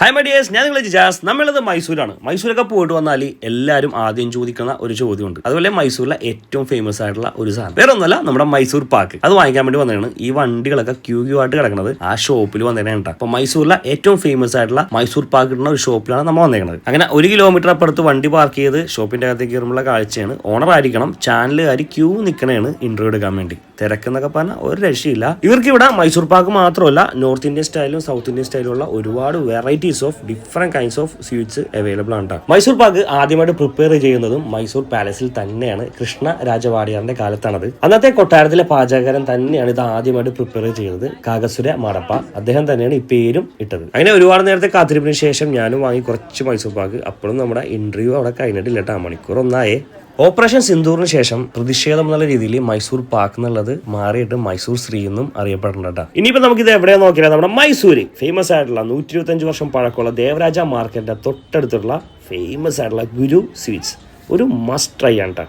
Hi my dears, ഞാൻ നിങ്ങളെ ജിജാസ്. നമ്മളുള്ളത് മൈസൂരാണ്. മൈസൂരൊക്കെ പോയിട്ട് വന്നാൽ എല്ലാവരും ആദ്യം ചോദിക്കുന്ന ഒരു ചോദ്യമുണ്ട്. അതുപോലെ മൈസൂരിലെ ഏറ്റവും ഫേമസ് ആയിട്ടുള്ള ഒരു സാധനം വേറെ ഒന്നുമല്ല, നമ്മുടെ മൈസൂർ പാക്ക്. അത് വാങ്ങിക്കാൻ വേണ്ടി വന്നതാണ്. ഈ വണ്ടികളൊക്കെ ക്യൂ ആയിട്ട് കിടക്കുന്നത് ആ ഷോപ്പിൽ വന്നേനാണ് കേട്ടോ. അപ്പോൾ മൈസൂരിലെ ഏറ്റവും ഫേമസ് ആയിട്ടുള്ള മൈസൂർ പാക്ക് ഇടുന്ന ഒരു ഷോപ്പിലാണ് നമ്മൾ വന്നേക്കുന്നത്. അങ്ങനെ 1 കിലോമീറ്റർ അപ്പുറത്ത് വണ്ടി പാർക്ക് ചെയ്ത് ഷോപ്പിന്റെ അകത്തേക്ക് കയറുമ്പോൾ കാഴ്ചയാണ്. ഓണർ ആയിരിക്കണം, ചാനലുകാർ ക്യൂ നിൽക്കണേണ് ഇന്റർവ്യൂ എടുക്കാൻ വേണ്ടി. തിരക്കെന്നൊക്കെ പറഞ്ഞാൽ ഒരു രക്ഷയില്ല. ഇവർക്ക് ഇവിടെ മൈസൂർ പാക്ക് മാത്രമല്ല, നോർത്ത് ഇന്ത്യൻ സ്റ്റൈലും സൗത്ത് ഇന്ത്യൻ സ്റ്റൈലും ഉള്ള ഒരുപാട് varieties of different kinds of sweets available ആണ്. മൈസൂർ പാക്ക് ആദ്യമായിട്ട് പ്രിപ്പയർ ചെയ്യുന്നതും മൈസൂർ പാലസിൽ തന്നെയാണ്. കൃഷ്ണ രാജവാടിയാറിന്റെ കാലത്താണത്. അന്നത്തെ കൊട്ടാരത്തിലെ പാചകക്കാരൻ തന്നെയാണ് ഇത് ആദ്യമായിട്ട് പ്രിപ്പയർ ചെയ്യുന്നത്. കാകസുര മാടപ്പ, അദ്ദേഹം തന്നെയാണ് ഈ പേരും ഇട്ടത്. അങ്ങനെ ഒരുപാട് നേരത്തെ കാത്തിരിപ്പിന് ശേഷം ഞാനും വാങ്ങി കുറച്ച് മൈസൂർ പാക്ക്. അപ്പോഴും നമ്മുടെ ഇന്റർവ്യൂ അവിടെ കഴിഞ്ഞിട്ടില്ല കേട്ടോ. മണിക്കൂർ ഒന്നായേ. ഓപ്പറേഷൻ സിന്ദൂറിന് ശേഷം പ്രതിഷേധം എന്നുള്ള രീതിയിൽ മൈസൂർ പാക്ക് എന്നുള്ളത് മാറിയിട്ട് മൈസൂർ ശ്രീ എന്നും അറിയപ്പെടുന്നുണ്ട്. ഇനിയിപ്പോൾ നമുക്കിത് എവിടെയാ നോക്കിയാൽ നമ്മുടെ മൈസൂര് ഫേമസ് ആയിട്ടുള്ള 125 വർഷം പഴക്കമുള്ള ദേവരാജ മാർക്കറ്റിന്റെ തൊട്ടടുത്തുള്ള ഫേമസ് ആയിട്ടുള്ള ഗുരു സ്വീറ്റ്സ് ഒരു മസ്റ്റ് ട്രൈ ആണ് കേട്ടോ.